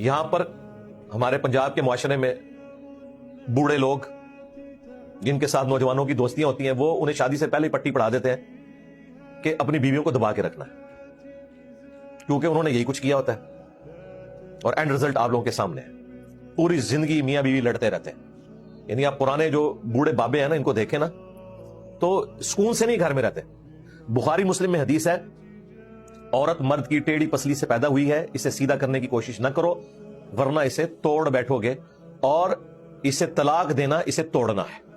यहां पर हमारे पंजाब के मुआशरे में बूढ़े लोग जिनके साथ नौजवानों की दोस्तियां होती हैं, वो उन्हें शादी से पहले ही पट्टी पढ़ा देते हैं कि अपनी बीवियों को दबा के रखना है, क्योंकि उन्होंने यही कुछ किया होता है और एंड रिजल्ट आप लोगों के सामने है। पूरी जिंदगी मियां बीवी लड़ते रहते हैं। यानी आप पुराने जो बूढ़े बाबे हैं ना, इनको देखें ना तो सुकून से नहीं घर में रहते। बुखारी मुस्लिम में हदीस है, औरत मर्द की टेढ़ी पसली से पैदा हुई है, इसे सीधा करने की कोशिश न करो वरना इसे तोड़ बैठोगे, और इसे तलाक देना इसे तोड़ना है।